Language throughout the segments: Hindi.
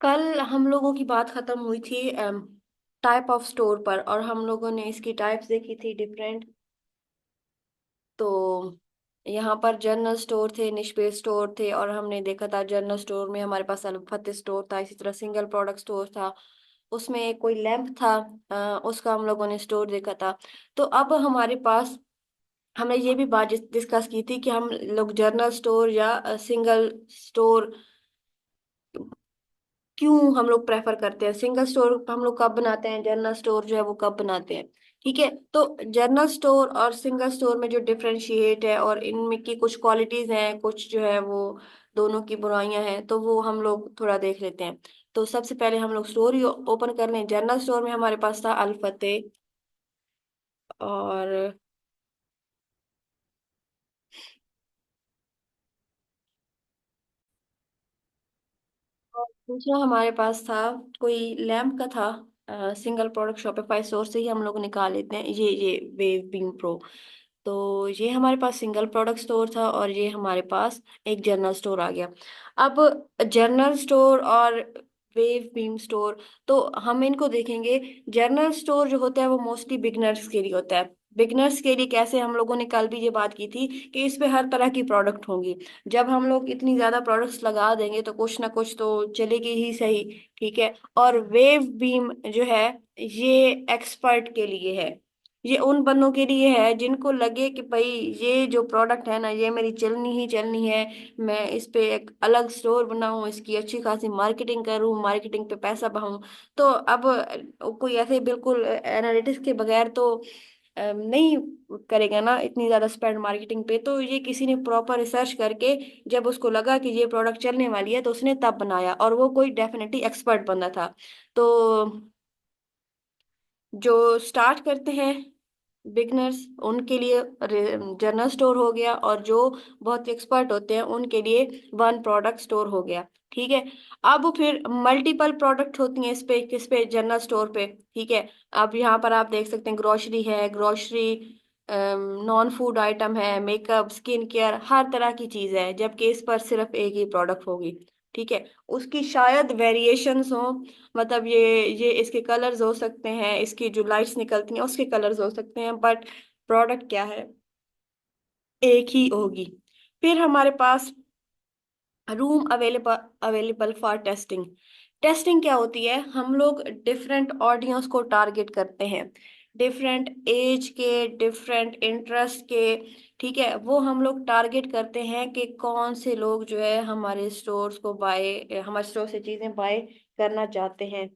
कल हम लोगों की बात खत्म हुई थी टाइप ऑफ स्टोर पर, और हम लोगों ने इसकी टाइप्स देखी थी डिफरेंट। तो यहाँ पर जनरल स्टोर थे, निष्पेष स्टोर थे, और हमने देखा था जनरल स्टोर में हमारे पास अल्फात स्टोर था। इसी तरह सिंगल प्रोडक्ट स्टोर था, उसमें एक कोई लैंप था, उसका हम लोगों ने स्टोर देखा था। तो अब हमारे पास हमने ये भी बात डिस्कस की थी कि हम लोग जनरल स्टोर या सिंगल स्टोर क्यों हम लोग प्रेफर करते हैं। सिंगल स्टोर हम लोग कब बनाते हैं, जनरल स्टोर जो है वो कब बनाते हैं। ठीक है, तो जनरल स्टोर और सिंगल स्टोर में जो डिफरेंशिएट है और इनमें की कुछ क्वालिटीज हैं, कुछ जो है वो दोनों की बुराइयां हैं, तो वो हम लोग थोड़ा देख लेते हैं। तो सबसे पहले हम लोग स्टोर ही ओपन कर लें। जनरल स्टोर में हमारे पास था अल्फते, और दूसरा हमारे पास था कोई लैम्प का था। सिंगल प्रोडक्ट शॉपिफाई स्टोर से ही हम लोग निकाल लेते हैं। ये वेव बीम प्रो। तो ये हमारे पास सिंगल प्रोडक्ट स्टोर था, और ये हमारे पास एक जनरल स्टोर आ गया। अब जनरल स्टोर और वेव बीम स्टोर, तो हम इनको देखेंगे। जनरल स्टोर जो होता है वो मोस्टली बिगनर्स के लिए होता है। बिगनर्स के लिए कैसे, हम लोगों ने कल भी ये बात की थी कि इस पे हर तरह की प्रोडक्ट होंगी। जब हम लोग इतनी ज्यादा प्रोडक्ट्स लगा देंगे तो कुछ ना कुछ तो चलेगी ही सही। ठीक है, और वेव बीम जो है ये एक्सपर्ट के लिए है। ये उन बंदों के लिए है जिनको लगे कि भाई ये जो प्रोडक्ट है ना, ये मेरी चलनी ही चलनी है। मैं इस पे एक अलग स्टोर बनाऊं, इसकी अच्छी खासी मार्केटिंग करूं, मार्केटिंग पे पैसा बहाऊं। तो अब कोई ऐसे बिल्कुल एनालिटिक्स के बगैर तो नहीं करेगा ना इतनी ज्यादा स्पेंड मार्केटिंग पे। तो ये किसी ने प्रॉपर रिसर्च करके, जब उसको लगा कि ये प्रोडक्ट चलने वाली है, तो उसने तब बनाया, और वो कोई डेफिनेटली एक्सपर्ट बंदा था। तो जो स्टार्ट करते हैं बिगनर्स, उनके लिए जनरल स्टोर हो गया, और जो बहुत एक्सपर्ट होते हैं उनके लिए वन प्रोडक्ट स्टोर हो गया। ठीक है, अब फिर मल्टीपल प्रोडक्ट होती हैं इस पे, किस पे, जनरल स्टोर पे। ठीक है, अब यहाँ पर आप देख सकते हैं ग्रोसरी है, ग्रोसरी नॉन फूड आइटम है, मेकअप, स्किन केयर, हर तरह की चीज है, जबकि इस पर सिर्फ एक ही प्रोडक्ट होगी। ठीक है, उसकी शायद वेरिएशंस हो, मतलब ये इसके कलर्स हो सकते हैं, इसकी जो लाइट्स निकलती हैं उसके कलर्स हो सकते हैं, बट प्रोडक्ट क्या है, एक ही होगी। फिर हमारे पास room available available for testing. Testing क्या होती है, हम लोग डिफरेंट ऑडियंस को टारगेट करते हैं, डिफरेंट एज के, डिफरेंट इंटरेस्ट के। ठीक है, वो हम लोग टारगेट करते हैं कि कौन से लोग जो है हमारे स्टोर्स को बाय, हमारे स्टोर से चीजें बाय करना चाहते हैं।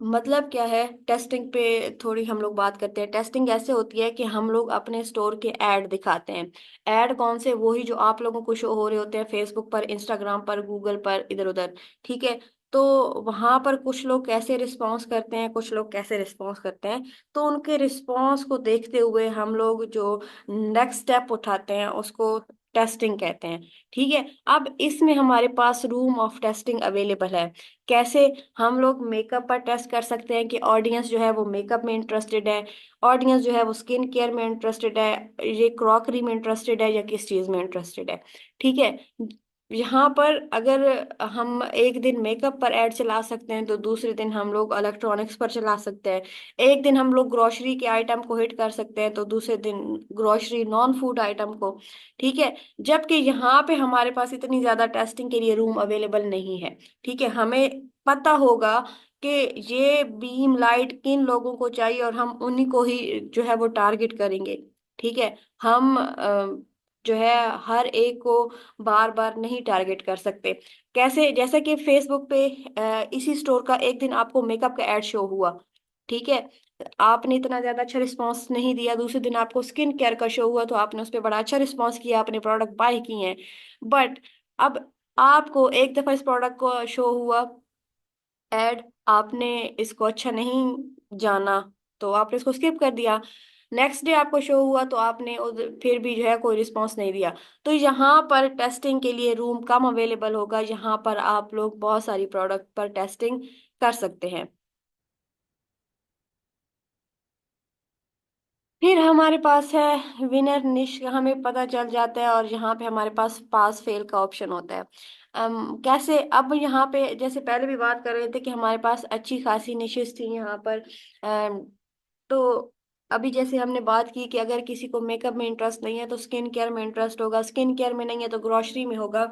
मतलब क्या है, टेस्टिंग पे थोड़ी हम लोग बात करते हैं। टेस्टिंग ऐसे होती है कि हम लोग अपने स्टोर के ऐड दिखाते हैं। ऐड कौन से, वही जो आप लोगों को शो हो रहे होते हैं फेसबुक पर, इंस्टाग्राम पर, गूगल पर, इधर उधर। ठीक है, तो वहां पर कुछ लोग कैसे रिस्पॉन्स करते हैं, कुछ लोग कैसे रिस्पॉन्स करते हैं। तो उनके रिस्पॉन्स को देखते हुए हम लोग जो नेक्स्ट स्टेप उठाते हैं उसको टेस्टिंग कहते हैं। ठीक है, अब इसमें हमारे पास रूम ऑफ टेस्टिंग अवेलेबल है। कैसे, हम लोग मेकअप पर टेस्ट कर सकते हैं कि ऑडियंस जो है वो मेकअप में इंटरेस्टेड है, ऑडियंस जो है वो स्किन केयर में इंटरेस्टेड है, ये क्रॉकरी में इंटरेस्टेड है, या किस चीज में इंटरेस्टेड है। ठीक है, यहाँ पर अगर हम एक दिन मेकअप पर ऐड चला सकते हैं, तो दूसरे दिन हम लोग इलेक्ट्रॉनिक्स पर चला सकते हैं। एक दिन हम लोग ग्रोसरी के आइटम को हिट कर सकते हैं, तो दूसरे दिन ग्रोसरी नॉन फूड आइटम को। ठीक है, जबकि यहाँ पे हमारे पास इतनी ज्यादा टेस्टिंग के लिए रूम अवेलेबल नहीं है। ठीक है, हमें पता होगा कि ये बीम लाइट किन लोगों को चाहिए, और हम उन्हीं को ही जो है वो टारगेट करेंगे। ठीक है, हम जो है हर एक को बार बार नहीं टारगेट कर सकते। कैसे, जैसे कि फेसबुक पे इसी स्टोर का एक दिन आपको मेकअप का एड शो हुआ। ठीक है, आपने इतना ज्यादा अच्छा रिस्पांस नहीं दिया। दूसरे दिन आपको स्किन केयर का शो हुआ, तो आपने उस पर बड़ा अच्छा रिस्पांस किया, आपने प्रोडक्ट बाय किए हैं। बट अब आपको एक दफा इस प्रोडक्ट को शो हुआ एड, आपने इसको अच्छा नहीं जाना, तो आपने इसको स्किप कर दिया। नेक्स्ट डे आपको शो हुआ, तो आपने फिर भी जो है कोई रिस्पांस नहीं दिया। तो यहाँ पर टेस्टिंग के लिए रूम कम अवेलेबल होगा, यहाँ पर आप लोग बहुत सारी प्रोडक्ट पर टेस्टिंग कर सकते हैं। फिर हमारे पास है विनर निश, हमें पता चल जाता है, और यहाँ पे हमारे पास पास फेल का ऑप्शन होता है। कैसे, अब यहाँ पे जैसे पहले भी बात कर रहे थे कि हमारे पास अच्छी खासी निशेस थी यहाँ पर। तो अभी जैसे हमने बात की कि अगर किसी को मेकअप में इंटरेस्ट नहीं है तो स्किन केयर में इंटरेस्ट होगा, स्किन केयर में नहीं है तो ग्रोसरी में होगा।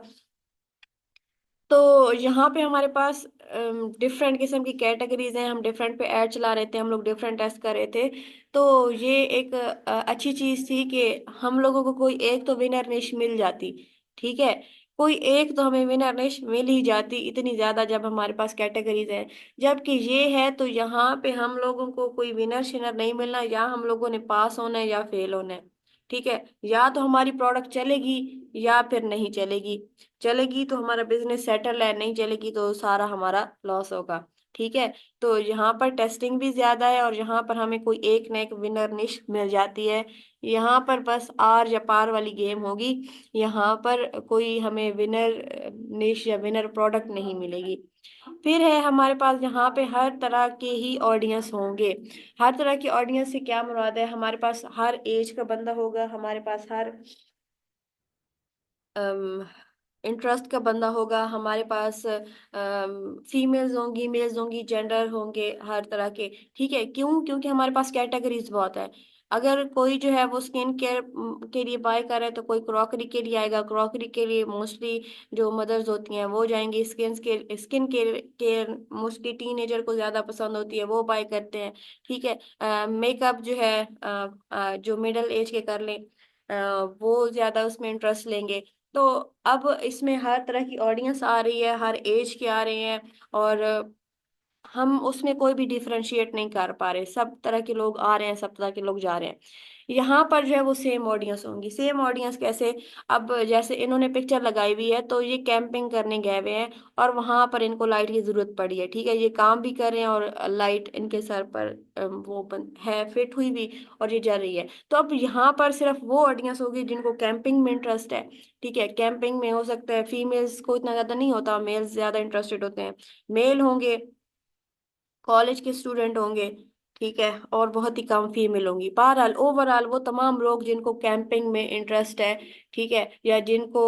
तो यहाँ पे हमारे पास डिफरेंट किस्म की कैटेगरीज हैं, हम डिफरेंट पे ऐड चला रहे थे, हम लोग डिफरेंट टेस्ट कर रहे थे। तो ये एक अच्छी चीज थी कि हम लोगों को कोई एक तो विनर निश मिल जाती। ठीक है, कोई एक तो हमें विनर निश मिल ही जाती, इतनी ज्यादा जब हमारे पास कैटेगरीज है। जबकि ये है तो यहाँ पे हम लोगों को कोई विनर शिनर नहीं मिलना, या हम लोगों ने पास होना है या फेल होना है। ठीक है, या तो हमारी प्रोडक्ट चलेगी या फिर नहीं चलेगी। चलेगी तो हमारा बिजनेस सेटल है, नहीं चलेगी तो सारा हमारा लॉस होगा। ठीक है, तो यहाँ पर टेस्टिंग भी ज्यादा है, और यहाँ पर हमें कोई एक ना एक विनर निश मिल जाती है। यहाँ पर बस आर या पार वाली गेम होगी। यहाँ पर कोई हमें विनर निश या विनर प्रोडक्ट नहीं मिलेगी। फिर है हमारे पास यहाँ पे हर तरह के ही ऑडियंस होंगे। हर तरह की ऑडियंस से क्या मुराद है, हमारे पास हर एज का बंदा होगा, हमारे पास हर इंटरेस्ट का बंदा होगा, हमारे पास फीमेल्स होंगी, मेल्स होंगी, जेंडर होंगे हर तरह के। ठीक है, क्यों? क्योंकि हमारे पास कैटेगरीज बहुत है। अगर कोई जो है वो स्किन केयर के लिए बाय कर रहा है तो कोई क्रॉकरी के लिए आएगा, क्रॉकरी के लिए मोस्टली जो मदर्स होती हैं वो जाएंगी, स्किन केयर मोस्टली टीनेजर को ज्यादा पसंद होती है, वो बाय करते हैं। ठीक है, मेकअप जो है जो मिडिल एज के कर लें, वो ज्यादा उसमें इंटरेस्ट लेंगे। तो अब इसमें हर तरह की ऑडियंस आ रही है, हर एज के आ रहे हैं, और हम उसमें कोई भी डिफरेंशिएट नहीं कर पा रहे, सब तरह के लोग आ रहे हैं, सब तरह के लोग जा रहे हैं। यहाँ पर जो है वो सेम ऑडियंस होंगी। सेम ऑडियंस कैसे? अब जैसे इन्होंने पिक्चर लगाई हुई है तो ये कैंपिंग करने गए हुए हैं, और वहां पर इनको लाइट की जरूरत पड़ी है। ठीक है, ये काम भी कर रहे हैं और लाइट इनके सर पर है फिट हुई भी, और ये जल रही है। तो अब यहाँ पर सिर्फ वो ऑडियंस होगी जिनको कैंपिंग में इंटरेस्ट है। ठीक है, कैंपिंग में हो सकता है फीमेल्स को इतना ज्यादा नहीं होता, मेल्स ज्यादा इंटरेस्टेड होते हैं। मेल होंगे, कॉलेज के स्टूडेंट होंगे। ठीक है, और बहुत ही कम फीमेल होंगी। बहरहाल ओवरऑल वो तमाम लोग जिनको कैंपिंग में इंटरेस्ट है, ठीक है, या जिनको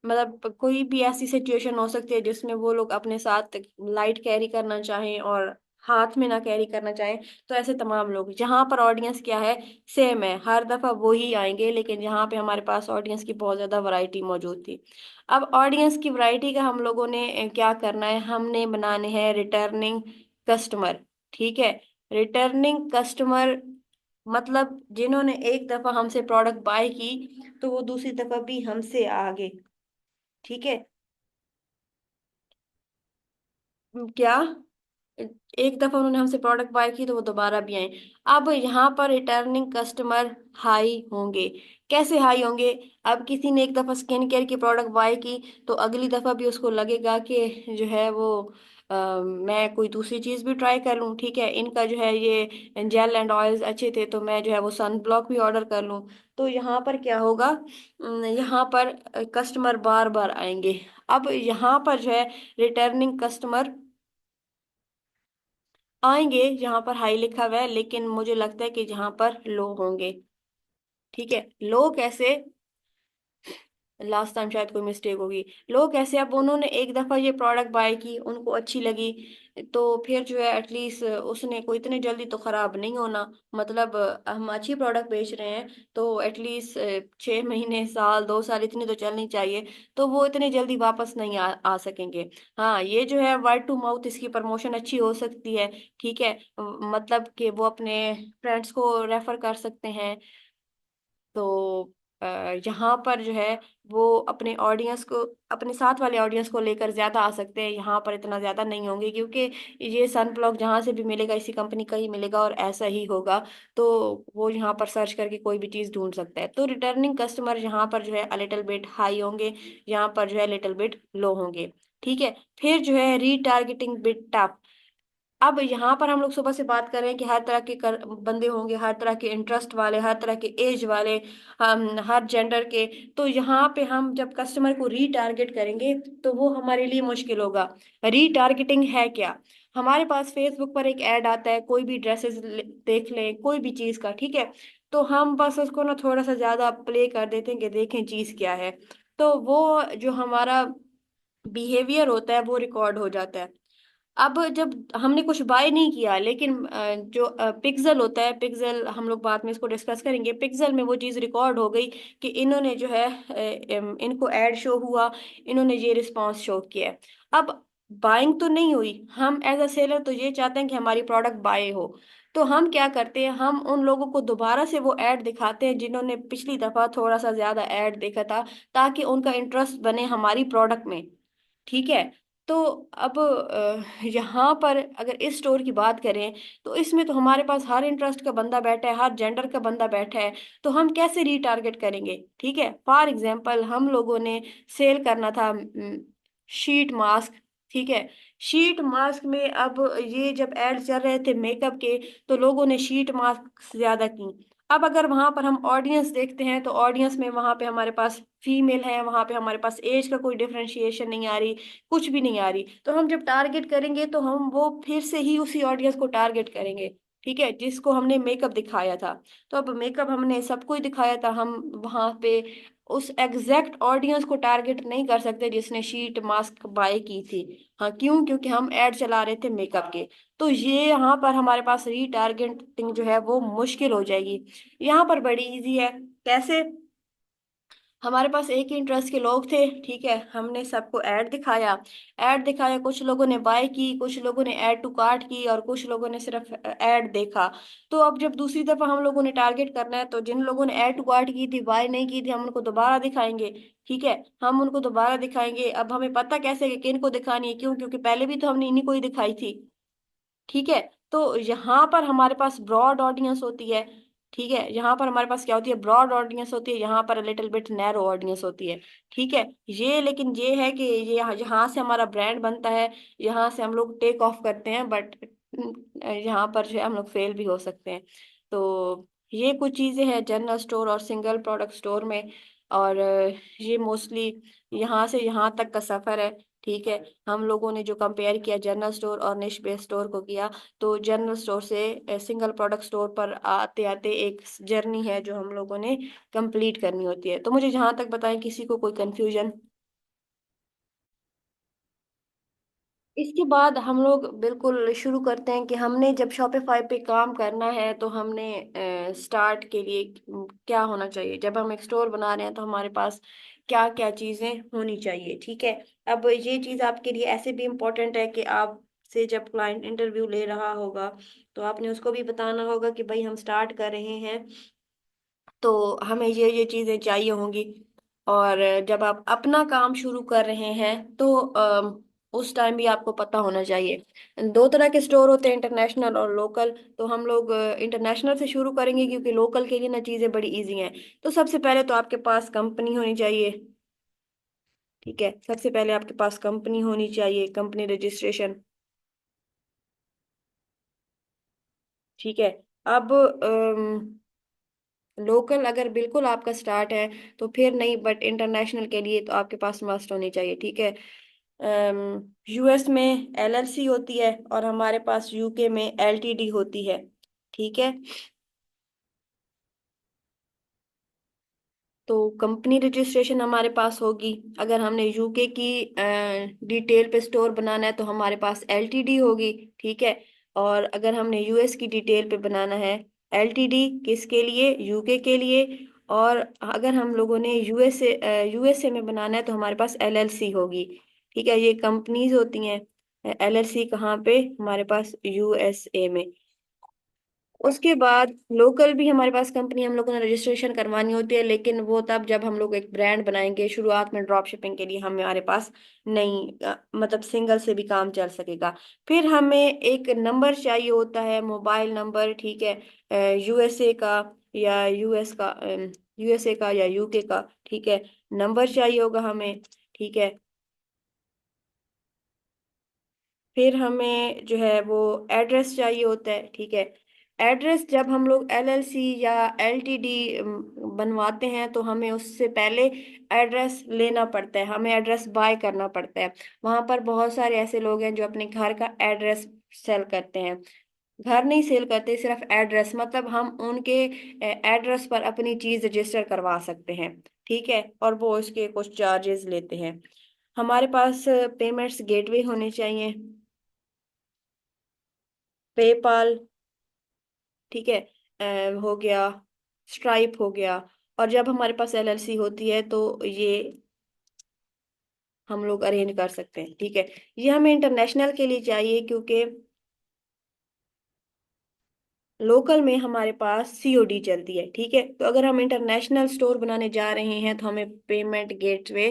मतलब कोई भी ऐसी सिचुएशन हो सकती है जिसमें वो लोग अपने साथ लाइट कैरी करना चाहें और हाथ में ना कैरी करना चाहें, तो ऐसे तमाम लोग जहाँ पर ऑडियंस क्या है, सेम है, हर दफा वो ही आएंगे, लेकिन यहाँ पे हमारे पास ऑडियंस की बहुत ज्यादा वैरायटी मौजूद थी। अब ऑडियंस की वैरायटी का हम लोगों ने क्या करना है, हमने बनाने हैं रिटर्निंग कस्टमर। ठीक है, रिटर्निंग कस्टमर मतलब जिन्होंने एक दफा हमसे प्रोडक्ट बाय की तो वो दूसरी दफा भी हमसे आगे। ठीक है, क्या? एक दफा उन्होंने हमसे प्रोडक्ट बाय की तो वो दोबारा भी आए। अब यहाँ पर रिटर्निंग कस्टमर हाई होंगे। कैसे हाई होंगे? अब किसी ने एक दफा स्किन केयर की प्रोडक्ट बाय की तो अगली दफा भी उसको लगेगा कि जो है वो मैं कोई दूसरी चीज भी ट्राई कर लूँ। ठीक है, इनका जो है ये जेल एंड ऑयल्स अच्छे थे तो मैं जो है वो सन ब्लॉक भी ऑर्डर कर लूँ। तो यहाँ पर क्या होगा, यहाँ पर कस्टमर बार बार आएंगे। अब यहाँ पर जो है रिटर्निंग कस्टमर आएंगे जहां पर हाई लिखा हुआ है, लेकिन मुझे लगता है कि जहां पर लो होंगे। ठीक है, लो कैसे? लास्ट टाइम शायद कोई मिस्टेक होगी। लोग ऐसे, अब उन्होंने एक दफा ये प्रोडक्ट बाय की, उनको अच्छी लगी, तो फिर जो है एटलीस्ट उसने कोई इतने जल्दी तो खराब नहीं होना। मतलब हम अच्छी प्रोडक्ट बेच रहे हैं तो एटलीस्ट 6 महीने, साल, 2 साल इतनी तो चलनी चाहिए। तो वो इतने जल्दी वापस नहीं आ सकेंगे। हाँ, ये जो है वर्ड टू माउथ इसकी प्रमोशन अच्छी हो सकती है। ठीक है, मतलब कि वो अपने फ्रेंड्स को रेफर कर सकते हैं। तो यहाँ पर जो है वो अपने ऑडियंस को, अपने साथ वाले ऑडियंस को लेकर ज्यादा आ सकते हैं। यहाँ पर इतना ज्यादा नहीं होंगे क्योंकि ये सन ब्लॉक जहाँ से भी मिलेगा इसी कंपनी का ही मिलेगा और ऐसा ही होगा। तो वो यहाँ पर सर्च करके कोई भी चीज ढूंढ सकता है। तो रिटर्निंग कस्टमर यहाँ पर जो है लिटिल बिट हाई होंगे, यहाँ पर जो है लिटिल बिट लो होंगे। ठीक है, फिर जो है रीटारगेटिंग बिट टफ। अब यहाँ पर हम लोग सुबह से बात कर रहे हैं कि हर तरह के बंदे होंगे, हर तरह के इंटरेस्ट वाले, हर तरह के एज वाले, हम हर जेंडर के। तो यहाँ पे हम जब कस्टमर को रीटारगेट करेंगे तो वो हमारे लिए मुश्किल होगा। रीटारगेटिंग है क्या? हमारे पास फेसबुक पर एक ऐड आता है, कोई भी ड्रेसेस देख लें, कोई भी चीज का, ठीक है। तो हम बस उसको ना थोड़ा सा ज्यादा प्ले कर देते हैं कि देखें चीज क्या है। तो वो जो हमारा बिहेवियर होता है वो रिकॉर्ड हो जाता है। अब जब हमने कुछ बाय नहीं किया, लेकिन जो पिक्सल होता है, पिक्सल हम लोग बाद में इसको डिस्कस करेंगे, पिक्सल में वो चीज़ रिकॉर्ड हो गई कि इन्होंने जो है इनको ऐड शो हुआ, इन्होंने ये रिस्पांस शो किया है। अब बाइंग तो नहीं हुई, हम एज अ सेलर तो ये चाहते हैं कि हमारी प्रोडक्ट बाय हो। तो हम क्या करते हैं, हम उन लोगों को दोबारा से वो ऐड दिखाते हैं जिन्होंने पिछली दफा थोड़ा सा ज्यादा ऐड देखा था, ताकि उनका इंटरेस्ट बने हमारी प्रोडक्ट में, ठीक है। तो अब यहाँ पर अगर इस स्टोर की बात करें, तो इसमें तो हमारे पास हर इंटरेस्ट का बंदा बैठा है, हर जेंडर का बंदा बैठा है। तो हम कैसे रीटारगेट करेंगे, ठीक है। फॉर एग्जांपल हम लोगों ने सेल करना था शीट मास्क, ठीक है। शीट मास्क में अब ये जब एड चल रहे थे मेकअप के, तो लोगों ने शीट मास्क ज्यादा की। अब अगर वहां पर हम ऑडियंस देखते हैं, तो ऑडियंस में वहां पे हमारे पास फीमेल है, वहां पे हमारे पास एज का कोई डिफरेंशिएशन नहीं आ रही, कुछ भी नहीं आ रही। तो हम जब टारगेट करेंगे तो हम वो फिर से ही उसी ऑडियंस को टारगेट करेंगे, ठीक है, जिसको हमने मेकअप दिखाया था। तो अब मेकअप हमने सबको ही दिखाया था, हम वहां पे उस एग्जैक्ट ऑडियंस को टारगेट नहीं कर सकते जिसने शीट मास्क बाय की थी। हाँ, क्यों? क्योंकि हम ऐड चला रहे थे मेकअप के। तो ये यहाँ पर हमारे पास रीटारगेटिंग जो है वो मुश्किल हो जाएगी। यहाँ पर बड़ी इजी है। कैसे? हमारे पास एक ही इंटरेस्ट के लोग थे, ठीक है, हमने सबको ऐड दिखाया। ऐड दिखाया, कुछ लोगों ने बाय की, कुछ लोगों ने ऐड टू कार्ट की, और कुछ लोगों ने सिर्फ ऐड देखा। तो अब जब दूसरी दफा हम लोगों ने टारगेट करना है, तो जिन लोगों ने ऐड टू कार्ट की थी, बाय नहीं की थी, हम उनको दोबारा दिखाएंगे, ठीक है। हम उनको दोबारा दिखाएंगे। अब हमें पता कैसे कि किन को दिखानी है, क्यों? क्योंकि पहले भी तो हमने इन्हीं को ही दिखाई थी, ठीक है। तो यहाँ पर हमारे पास ब्रॉड ऑडियंस होती है, ठीक है। यहाँ पर हमारे पास क्या होती है? ब्रॉड ऑडियंस होती है। यहाँ पर लिटिल बिट नैरो ऑडियंस होती है, ठीक है। ये लेकिन ये है कि ये यहाँ से हमारा ब्रांड बनता है, यहाँ से हम लोग टेक ऑफ करते हैं, बट यहाँ पर जो है हम लोग फेल भी हो सकते हैं। तो ये कुछ चीज़ें हैं जनरल स्टोर और सिंगल प्रोडक्ट स्टोर में। और ये मोस्टली यहाँ से यहाँ तक का सफ़र है, ठीक है। हम लोगों ने जो कंपेयर किया जनरल स्टोर और निश बेस्ड स्टोर को किया, तो जनरल स्टोर से सिंगल प्रोडक्ट स्टोर पर आते आते एक जर्नी है जो हम लोगों ने कंप्लीट करनी होती है। तो मुझे जहां तक बताएं, किसी को कोई कंफ्यूजन? इसके बाद हम लोग बिल्कुल शुरू करते हैं कि हमने जब शॉपिफाई पे काम करना है, तो हमने स्टार्ट के लिए क्या होना चाहिए। जब हम एक स्टोर बना रहे हैं, तो हमारे पास क्या क्या चीज़ें होनी चाहिए, ठीक है। अब ये चीज़ आपके लिए ऐसे भी इम्पोर्टेंट है कि आप से जब क्लाइंट इंटरव्यू ले रहा होगा, तो आपने उसको भी बताना होगा कि भाई हम स्टार्ट कर रहे हैं, तो हमें ये चीजें चाहिए होंगी। और जब आप अपना काम शुरू कर रहे हैं, तो उस टाइम भी आपको पता होना चाहिए। दो तरह के स्टोर होते हैं, इंटरनेशनल और लोकल। तो हम लोग इंटरनेशनल से शुरू करेंगे, क्योंकि लोकल के लिए ना चीजें बड़ी इजी हैं। तो सबसे पहले तो आपके पास कंपनी होनी चाहिए, ठीक है। सबसे पहले आपके पास कंपनी होनी चाहिए, कंपनी रजिस्ट्रेशन, ठीक है। अब लोकल अगर बिल्कुल आपका स्टार्ट है तो फिर नहीं, बट इंटरनेशनल के लिए तो आपके पास मस्ट होनी चाहिए, ठीक है। यूएस में एलएलसी होती है, और हमारे पास यूके में एलटीडी होती है, ठीक है। तो कंपनी रजिस्ट्रेशन हमारे पास होगी। अगर हमने यूके की डिटेल पे स्टोर बनाना है, तो हमारे पास एलटीडी होगी, ठीक है। और अगर हमने यूएस की डिटेल पे बनाना है, एलटीडी किसके लिए? यूके के लिए। और अगर हम लोगों ने यूएसए में बनाना है, तो हमारे पास एलएलसी होगी, ठीक है। ये कंपनीज होती हैं। एलएलसी कहाँ पे? हमारे पास यूएसए में। उसके बाद लोकल भी हमारे पास कंपनी हम लोगों ने रजिस्ट्रेशन करवानी होती है, लेकिन वो तब जब हम लोग एक ब्रांड बनाएंगे। शुरुआत में ड्रॉप शिपिंग के लिए हमारे पास नहीं, मतलब सिंगल से भी काम चल सकेगा। फिर हमें एक नंबर चाहिए होता है, मोबाइल नंबर, ठीक है, यूएसए का या यूएसए का या यूके का, ठीक है। नंबर चाहिए होगा हमें, ठीक है। फिर हमें जो है वो एड्रेस चाहिए होता है, ठीक है। एड्रेस जब हम लोग एलएलसी या एलटीडी बनवाते हैं, तो हमें उससे पहले एड्रेस लेना पड़ता है, हमें एड्रेस बाय करना पड़ता है। वहां पर बहुत सारे ऐसे लोग हैं जो अपने घर का एड्रेस सेल करते हैं। घर नहीं सेल करते, सिर्फ एड्रेस, मतलब हम उनके एड्रेस पर अपनी चीज रजिस्टर करवा सकते हैं। ठीक है, और वो इसके कुछ चार्जेस लेते हैं। हमारे पास पेमेंट्स गेटवे होने चाहिए, पेपाल, ठीक है, हो गया, स्ट्राइप हो गया। और जब हमारे पास एलएलसी होती है तो ये हम लोग अरेंज कर सकते हैं। ठीक है, ये हमें इंटरनेशनल के लिए चाहिए क्योंकि लोकल में हमारे पास सीओडी चलती है। ठीक है, तो अगर हम इंटरनेशनल स्टोर बनाने जा रहे हैं तो हमें पेमेंट गेटवे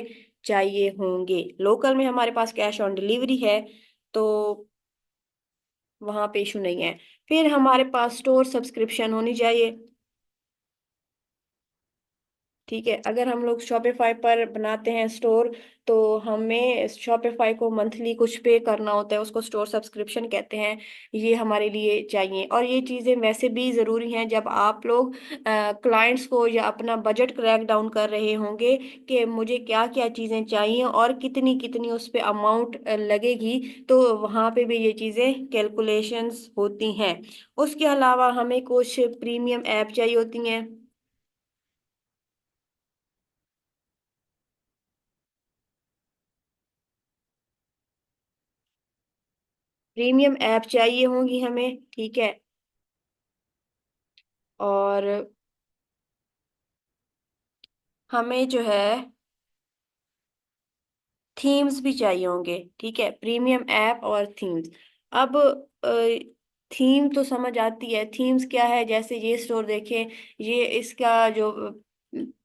चाहिए होंगे। लोकल में हमारे पास कैश ऑन डिलीवरी है, तो वहां पे इशू नहीं है। फिर हमारे पास स्टोर सब्सक्रिप्शन होनी चाहिए। ठीक है, अगर हम लोग शॉपिफाई पर बनाते हैं स्टोर, तो हमें शॉपिफाई को मंथली कुछ पे करना होता है, उसको स्टोर सब्सक्रिप्शन कहते हैं। ये हमारे लिए चाहिए, और ये चीज़ें वैसे भी ज़रूरी हैं जब आप लोग क्लाइंट्स को या अपना बजट क्रैक डाउन कर रहे होंगे कि मुझे क्या क्या चीज़ें चाहिए और कितनी कितनी उस पर अमाउंट लगेगी। तो वहाँ पे भी ये चीज़ें कैलकुलेशंस होती हैं। उसके अलावा हमें कुछ प्रीमियम ऐप चाहिए होती हैं। प्रीमियम ऐप चाहिए होंगी हमें। ठीक है, और हमें जो है थीम्स भी चाहिए होंगे। ठीक है, प्रीमियम ऐप और थीम्स। अब थीम तो समझ आती है, थीम्स क्या है, जैसे ये स्टोर देखें, ये इसका जो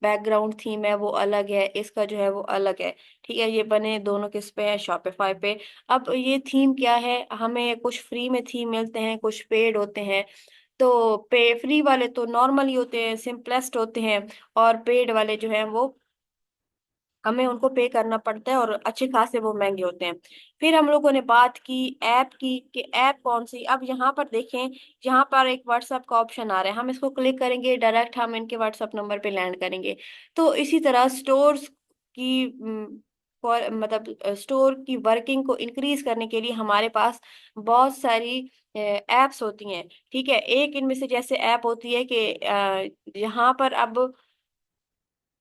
बैकग्राउंड थीम है वो अलग है, इसका जो है वो अलग है। ठीक है, ये बने दोनों किस पे है, शॉपिफाई पे। अब ये थीम क्या है, हमें कुछ फ्री में थीम मिलते हैं, कुछ पेड होते हैं। तो पे फ्री वाले तो नॉर्मल ही होते हैं, सिंपलेस्ट होते हैं, और पेड वाले जो हैं वो हमें उनको पे करना पड़ता है, और अच्छे खासे वो महंगे होते हैं। फिर हम लोगों ने बात की ऐप की कि ऐप कौन सी। अब यहाँ पर देखें, यहाँ पर एक व्हाट्सएप का ऑप्शन आ रहा है, हम इसको क्लिक करेंगे, डायरेक्ट हम इनके व्हाट्सएप नंबर पे लैंड करेंगे। तो इसी तरह स्टोर्स की मतलब स्टोर की वर्किंग को इंक्रीज करने के लिए हमारे पास बहुत सारी एप्स होती हैं। ठीक है, एक इनमें से जैसे ऐप होती है कि यहाँ पर अब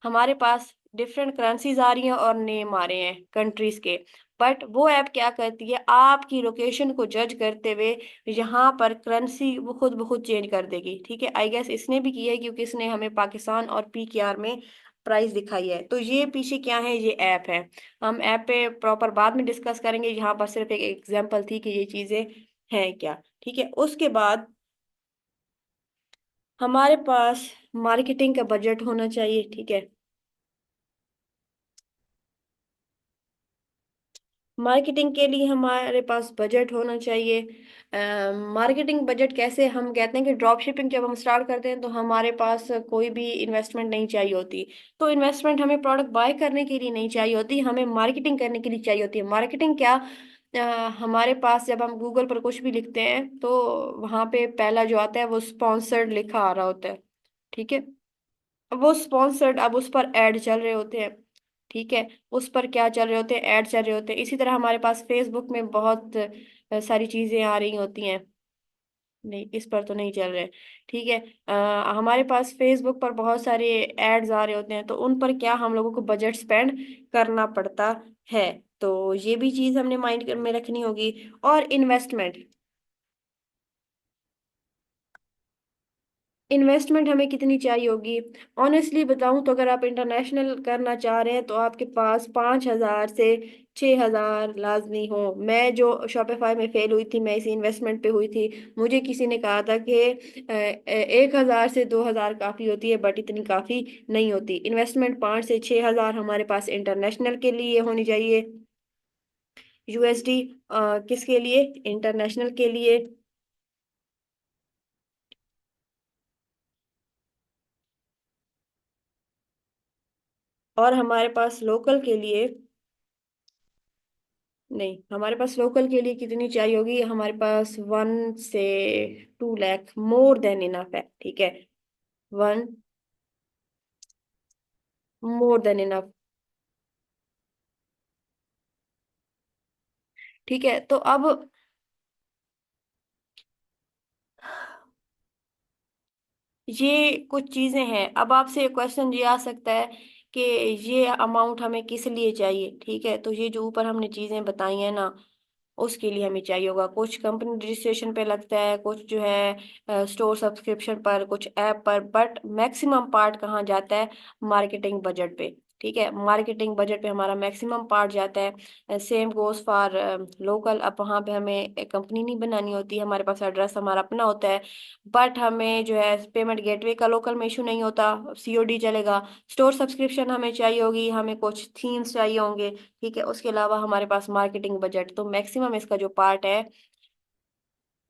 हमारे पास डिफरेंट करेंसीज आ रही हैं और नेम आ रहे हैं कंट्रीज के। बट वो ऐप क्या करती है, आपकी लोकेशन को जज करते हुए यहाँ पर करेंसी वो खुद ब खुद चेंज कर देगी। ठीक है, आई गेस इसने भी की है क्योंकि इसने हमें पाकिस्तान और पीकेआर में प्राइस दिखाई है। तो ये पीछे क्या है, ये ऐप है। हम ऐप पे प्रॉपर बाद में डिस्कस करेंगे, यहाँ पर सिर्फ एक एग्जांपल थी कि ये चीजें हैं क्या। ठीक है, उसके बाद हमारे पास मार्केटिंग का बजट होना चाहिए। ठीक है, मार्केटिंग के लिए हमारे पास बजट होना चाहिए। मार्केटिंग बजट कैसे, हम कहते हैं कि ड्रॉप शिपिंग जब हम स्टार्ट करते हैं तो हमारे पास कोई भी इन्वेस्टमेंट नहीं चाहिए होती। तो इन्वेस्टमेंट हमें प्रोडक्ट बाय करने के लिए नहीं चाहिए होती, हमें मार्केटिंग करने के लिए चाहिए होती है। मार्केटिंग क्या, हमारे पास जब हम गूगल पर कुछ भी लिखते हैं तो वहां पे पहला जो आता है वो स्पॉन्सर्ड लिखा आ रहा होता है। ठीक है, अब वो स्पॉन्सर्ड, अब उस पर ऐड चल रहे होते हैं। ठीक है, उस पर क्या चल रहे होते हैं, ऐड चल रहे होते हैं। इसी तरह हमारे पास फेसबुक में बहुत सारी चीजें आ रही होती हैं। नहीं, इस पर तो नहीं चल रहे। ठीक है, हमारे पास फेसबुक पर बहुत सारे एड्स आ रहे होते हैं, तो उन पर क्या हम लोगों को बजट स्पेंड करना पड़ता है। तो ये भी चीज हमने माइंड में रखनी होगी। और इन्वेस्टमेंट, इन्वेस्टमेंट हमें कितनी चाहिए होगी। ऑनेस्टली बताऊं तो अगर आप इंटरनेशनल करना चाह रहे हैं तो आपके पास 5,000 से 6,000 लाजमी हो। मैं जो शॉपिफाई में फेल हुई थी, मैं इसी इन्वेस्टमेंट पे हुई थी। मुझे किसी ने कहा था कि 1,000 से 2,000 काफ़ी होती है, बट इतनी काफ़ी नहीं होती। इन्वेस्टमेंट 5 से 6 हज़ार हमारे पास इंटरनेशनल के लिए होनी चाहिए, यूएसडी। किसके लिए, इंटरनेशनल के लिए। और हमारे पास लोकल के लिए, नहीं, हमारे पास लोकल के लिए कितनी चाहिए होगी, हमारे पास 1 से 2 लाख मोर देन इनफ है। ठीक है, वन मोर देन इनफ। ठीक है, तो अब ये कुछ चीजें हैं। अब आपसे क्वेश्चन ये आ सकता है कि ये अमाउंट हमें किस लिए चाहिए, ठीक है। तो ये जो ऊपर हमने चीजें बताई हैं ना, उसके लिए हमें चाहिए होगा। कुछ कंपनी रजिस्ट्रेशन पे लगता है, कुछ जो है स्टोर सब्सक्रिप्शन पर, कुछ ऐप पर, बट मैक्सिमम पार्ट कहाँ जाता है? मार्केटिंग बजट पे, ठीक है। मार्केटिंग बजट पे हमारा मैक्सिमम पार्ट जाता है। Same goes for local. अब वहाँ पे हमें कंपनी नहीं बनानी होती, हमारे पास एड्रेस हमारा अपना होता है। बट हमें जो है पेमेंट गेटवे का लोकल में इशू नहीं होता, सीओडी चलेगा। स्टोर सब्सक्रिप्शन हमें चाहिए होगी, हमें कुछ थीम्स चाहिए होंगे, ठीक है। उसके अलावा हमारे पास मार्केटिंग बजट, तो मैक्सिमम इसका जो पार्ट है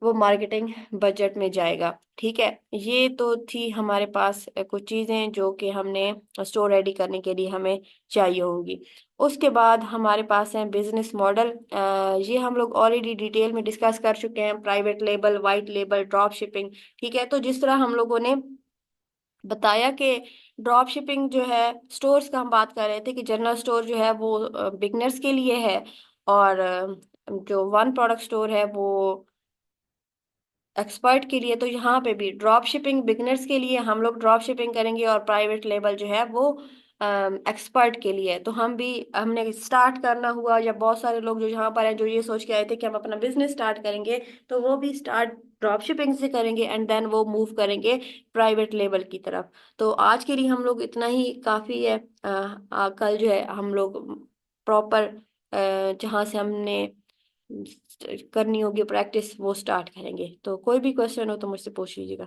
वो मार्केटिंग बजट में जाएगा, ठीक है। ये तो थी हमारे पास कुछ चीजें जो कि हमने स्टोर रेडी करने के लिए हमें चाहिए होंगी। उसके बाद हमारे पास है बिजनेस मॉडल। ये हम लोग ऑलरेडी डिटेल में डिस्कस कर चुके हैं, private label, white label, drop shipping, ठीक है। तो जिस तरह हम लोगों ने बताया कि ड्रॉप शिपिंग जो है, स्टोर्स का हम बात कर रहे थे कि जनरल स्टोर जो है वो बिगनर्स के लिए है, और जो वन प्रोडक्ट स्टोर है वो एक्सपर्ट के लिए। तो यहाँ पे भी ड्रॉप शिपिंग बिगनर्स के लिए हम लोग ड्रॉप शिपिंग करेंगे, और प्राइवेट लेबल जो है वो एक्सपर्ट के लिए है। तो हम भी, हमने स्टार्ट करना हुआ, या बहुत सारे लोग जो यहाँ पर हैं जो ये सोच के आए थे कि हम अपना बिजनेस स्टार्ट करेंगे, तो वो भी स्टार्ट ड्रॉप शिपिंग से करेंगे, एंड देन वो मूव करेंगे प्राइवेट लेबल की तरफ। तो आज के लिए हम लोग इतना ही काफ़ी है। कल जो है हम लोग प्रॉपर जहाँ से हमने करनी होगी प्रैक्टिस वो स्टार्ट करेंगे। तो कोई भी क्वेश्चन हो तो मुझसे पूछ लीजिएगा।